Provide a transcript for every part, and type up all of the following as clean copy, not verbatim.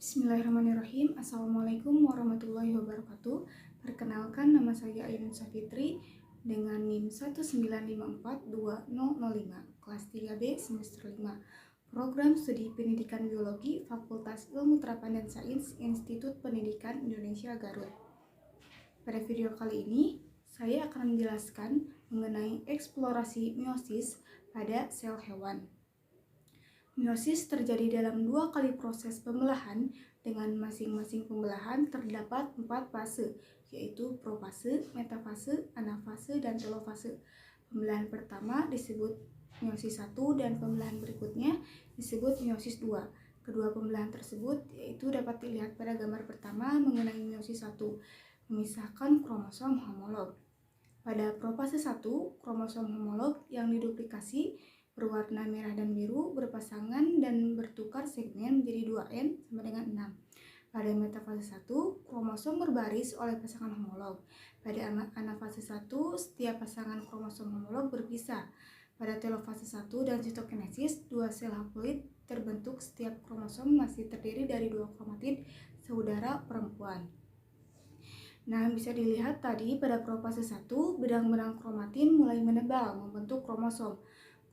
Bismillahirrahmanirrahim. Assalamualaikum warahmatullahi wabarakatuh. Perkenalkan, nama saya Ainun Safitri dengan NIM 1954205, kelas 3B semester 5, Program Studi Pendidikan Biologi, Fakultas Ilmu Terapan dan Sains, Institut Pendidikan Indonesia Garut. Pada video kali ini, saya akan menjelaskan mengenai eksplorasi meiosis pada sel hewan. Meiosis terjadi dalam 2 kali proses pembelahan, dengan masing-masing pembelahan terdapat 4 fase, yaitu profase, metafase, anafase, dan telofase. Pembelahan pertama disebut meiosis 1 dan pembelahan berikutnya disebut meiosis 2. Kedua pembelahan tersebut yaitu dapat dilihat pada gambar pertama mengenai meiosis 1, memisahkan kromosom homolog. Pada profase 1, kromosom homolog yang diduplikasi berwarna merah dan biru berpasangan dan bertukar segmen menjadi 2N sama dengan 6. Pada metafase 1, kromosom berbaris oleh pasangan homolog. Pada anafase 1, setiap pasangan kromosom homolog berpisah. Pada telofase 1 dan sitokinesis, 2 sel haploid terbentuk. Setiap kromosom masih terdiri dari 2 kromatid saudara perempuan. Nah, bisa dilihat tadi pada profase 1, benang-benang kromatin mulai menebal membentuk kromosom.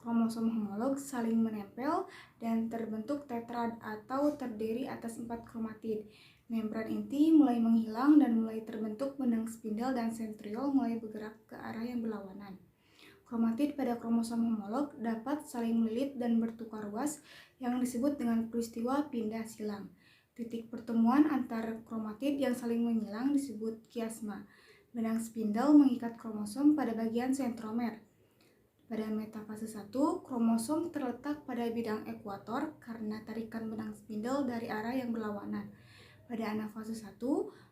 Kromosom homolog saling menempel dan terbentuk tetrad atau terdiri atas 4 kromatid. Membran inti mulai menghilang dan mulai terbentuk benang spindel dan sentriol mulai bergerak ke arah yang berlawanan. Kromatid pada kromosom homolog dapat saling melilit dan bertukar ruas yang disebut dengan peristiwa pindah silang. Titik pertemuan antar kromatid yang saling menyilang disebut kiasma. Benang spindel mengikat kromosom pada bagian sentromer. Pada metafase 1, kromosom terletak pada bidang ekuator karena tarikan benang spindel dari arah yang berlawanan. Pada anafase 1,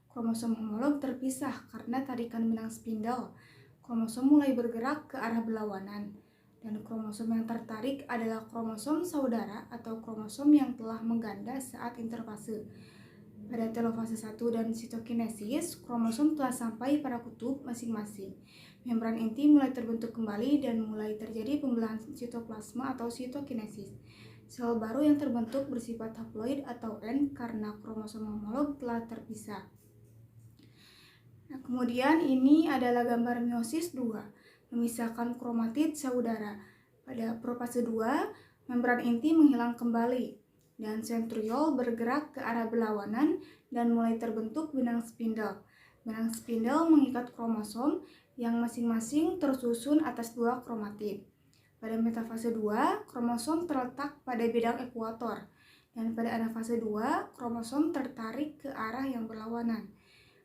kromosom homolog terpisah karena tarikan benang spindel. Kromosom mulai bergerak ke arah berlawanan. Dan kromosom yang tertarik adalah kromosom saudara atau kromosom yang telah mengganda saat interfase. Pada telofase 1 dan sitokinesis, kromosom telah sampai pada kutub masing-masing. Membran inti mulai terbentuk kembali dan mulai terjadi pembelahan sitoplasma atau sitokinesis. Sel baru yang terbentuk bersifat haploid atau N karena kromosom homolog telah terpisah. Nah, kemudian ini adalah gambar meiosis 2, memisahkan kromatid saudara. Pada profase 2, membran inti menghilang kembali dan sentriol bergerak ke arah berlawanan dan mulai terbentuk benang spindel. Benang spindel mengikat kromosom yang masing-masing tersusun atas 2 kromatid. Pada metafase 2, kromosom terletak pada bidang ekuator, dan pada anafase 2, kromosom tertarik ke arah yang berlawanan.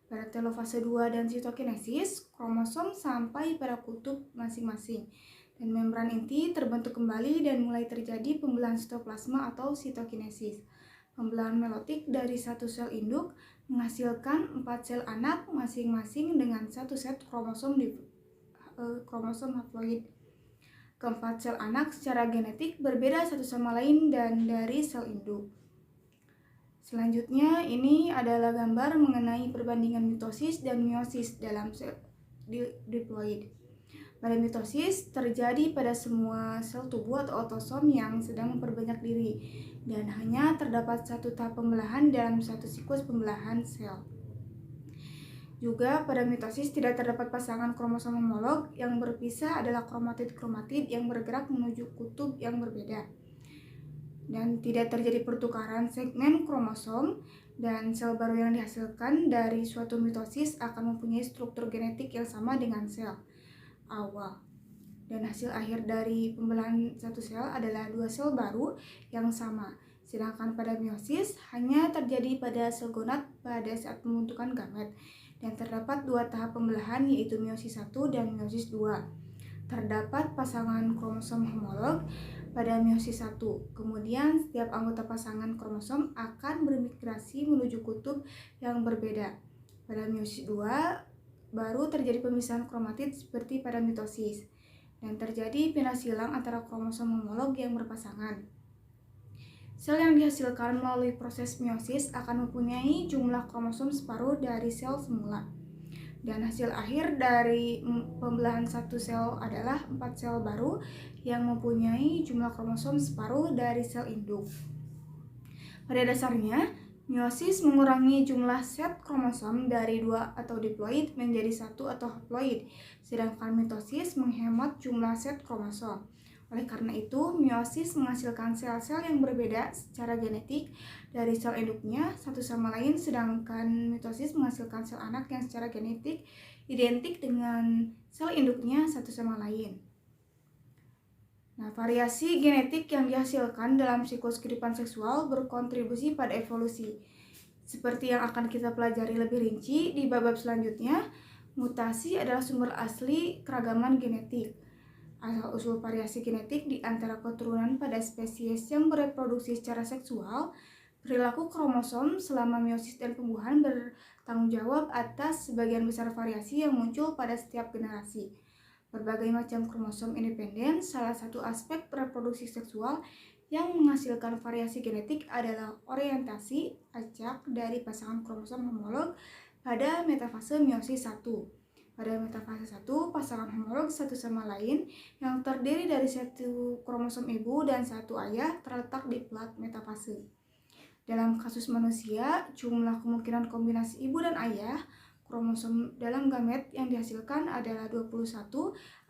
Pada telofase 2 dan sitokinesis, kromosom sampai pada kutub masing-masing, dan membran inti terbentuk kembali dan mulai terjadi pembelahan sitoplasma atau sitokinesis. Pembelahan meiotik dari satu sel induk menghasilkan 4 sel anak masing-masing dengan 1 set kromosom haploid. Keempat sel anak secara genetik berbeda satu sama lain dan dari sel induk. Selanjutnya, ini adalah gambar mengenai perbandingan mitosis dan meiosis dalam sel diploid. Pada mitosis terjadi pada semua sel tubuh atau autosom yang sedang memperbanyak diri, dan hanya terdapat satu tahap pembelahan dalam satu siklus pembelahan sel. Juga pada mitosis tidak terdapat pasangan kromosom homolog, yang berpisah adalah kromatid-kromatid yang bergerak menuju kutub yang berbeda. Dan tidak terjadi pertukaran segmen kromosom, dan sel baru yang dihasilkan dari suatu mitosis akan mempunyai struktur genetik yang sama dengan sel awal. Dan hasil akhir dari pembelahan satu sel adalah 2 sel baru yang sama. Sedangkan pada meiosis hanya terjadi pada sel gonad pada saat pembentukan gamet. Dan terdapat 2 tahap pembelahan yaitu meiosis 1 dan meiosis 2. Terdapat pasangan kromosom homolog pada meiosis 1. Kemudian setiap anggota pasangan kromosom akan bermigrasi menuju kutub yang berbeda. Pada meiosis 2 baru terjadi pemisahan kromatid seperti pada mitosis, dan terjadi pindah silang antara kromosom homolog yang berpasangan. Sel yang dihasilkan melalui proses meiosis akan mempunyai jumlah kromosom separuh dari sel semula. Dan hasil akhir dari pembelahan satu sel adalah 4 sel baru yang mempunyai jumlah kromosom separuh dari sel induk. Pada dasarnya, Meiosis mengurangi jumlah set kromosom dari 2 atau diploid menjadi 1 atau haploid, sedangkan mitosis menghemat jumlah set kromosom. Oleh karena itu, meiosis menghasilkan sel-sel yang berbeda secara genetik dari sel induknya satu sama lain, sedangkan mitosis menghasilkan sel anak yang secara genetik identik dengan sel induknya satu sama lain. Nah, variasi genetik yang dihasilkan dalam siklus kehidupan seksual berkontribusi pada evolusi. Seperti yang akan kita pelajari lebih rinci di bab selanjutnya, mutasi adalah sumber asli keragaman genetik. Asal-usul variasi genetik di antara keturunan pada spesies yang bereproduksi secara seksual, perilaku kromosom selama meiosis dan pembuahan bertanggung jawab atas sebagian besar variasi yang muncul pada setiap generasi. Berbagai macam kromosom independen, salah satu aspek reproduksi seksual yang menghasilkan variasi genetik adalah orientasi acak dari pasangan kromosom homolog pada metafase meiosis 1. Pada metafase 1, pasangan homolog satu sama lain yang terdiri dari satu kromosom ibu dan satu ayah terletak di plat metafase. Dalam kasus manusia, jumlah kemungkinan kombinasi ibu dan ayah kromosom dalam gamet yang dihasilkan adalah 21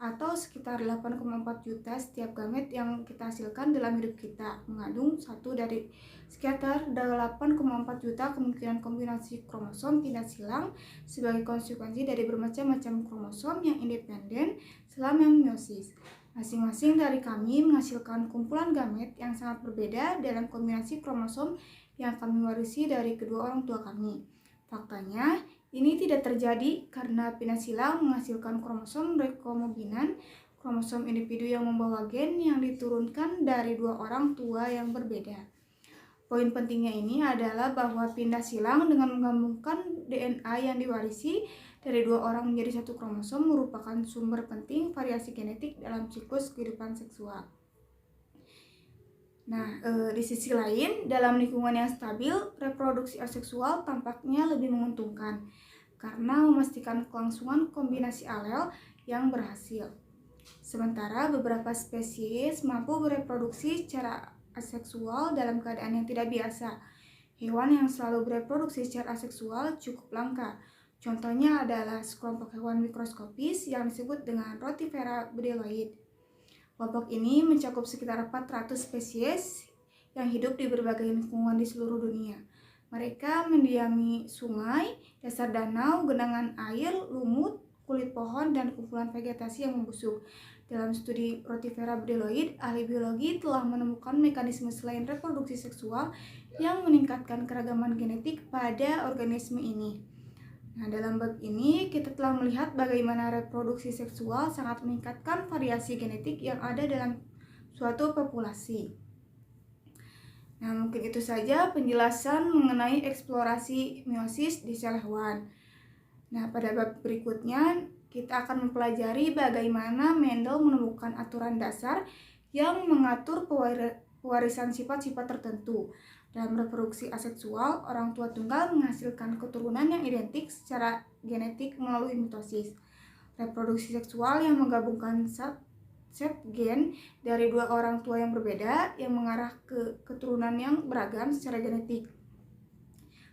atau sekitar 8,4 juta setiap gamet yang kita hasilkan dalam hidup kita, mengandung satu dari sekitar 8,4 juta kemungkinan kombinasi kromosom pindah silang sebagai konsekuensi dari bermacam-macam kromosom yang independen selama meiosis. Masing-masing dari kami menghasilkan kumpulan gamet yang sangat berbeda dalam kombinasi kromosom yang kami warisi dari kedua orang tua kami. Faktanya, ini tidak terjadi karena pindah silang menghasilkan kromosom rekombinan, kromosom individu yang membawa gen yang diturunkan dari dua orang tua yang berbeda. Poin pentingnya ini adalah bahwa pindah silang dengan menggabungkan DNA yang diwarisi dari dua orang menjadi satu kromosom merupakan sumber penting variasi genetik dalam siklus kehidupan seksual. Nah, di sisi lain, dalam lingkungan yang stabil, reproduksi aseksual tampaknya lebih menguntungkan karena memastikan kelangsungan kombinasi alel yang berhasil. Sementara beberapa spesies mampu bereproduksi secara aseksual dalam keadaan yang tidak biasa. Hewan yang selalu bereproduksi secara aseksual cukup langka. Contohnya adalah sekelompok hewan mikroskopis yang disebut dengan Rotifera bdelloid. Kelompok ini mencakup sekitar 400 spesies yang hidup di berbagai lingkungan di seluruh dunia. Mereka mendiami sungai, dasar danau, genangan air, lumut, kulit pohon, dan kumpulan vegetasi yang membusuk. Dalam studi Rotifera bdelloid, ahli biologi telah menemukan mekanisme selain reproduksi seksual yang meningkatkan keragaman genetik pada organisme ini. Nah, dalam bab ini kita telah melihat bagaimana reproduksi seksual sangat meningkatkan variasi genetik yang ada dalam suatu populasi. Nah, mungkin itu saja penjelasan mengenai eksplorasi meiosis di sel hewan. Nah, pada bab berikutnya kita akan mempelajari bagaimana Mendel menemukan aturan dasar yang mengatur pewarisan sifat-sifat tertentu. Dalam reproduksi aseksual, orang tua tunggal menghasilkan keturunan yang identik secara genetik melalui mitosis. Reproduksi seksual yang menggabungkan set gen dari dua orang tua yang berbeda yang mengarah ke keturunan yang beragam secara genetik.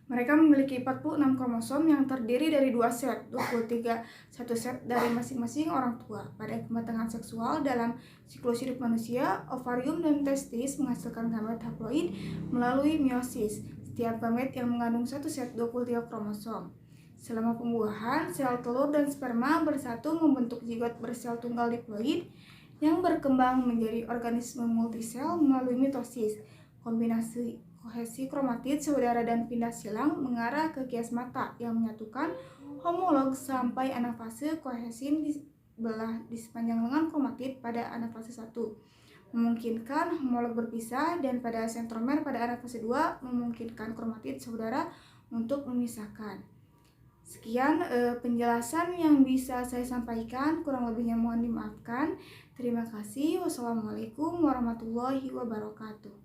Mereka memiliki 46 kromosom yang terdiri dari 2 set, 23 satu set dari masing-masing orang tua. Pada kematangan seksual dalam siklus hidup manusia, ovarium dan testis menghasilkan gamet haploid melalui meiosis. Setiap gamet yang mengandung satu set 23 kromosom. Selama pembuahan, sel telur dan sperma bersatu membentuk zigot bersel tunggal diploid yang berkembang menjadi organisme multisel melalui mitosis. Kombinasi kohesi kromatid saudara dan pindah silang mengarah ke kiasmata yang menyatukan homolog sampai anafase kohesin dibelah di sepanjang lengan kromatid pada anafase 1, memungkinkan homolog berpisah, dan pada sentromer pada anafase 2 memungkinkan kromatid saudara untuk memisahkan. Sekian penjelasan yang bisa saya sampaikan, kurang lebihnya mohon dimaafkan. Terima kasih. Wassalamualaikum warahmatullahi wabarakatuh.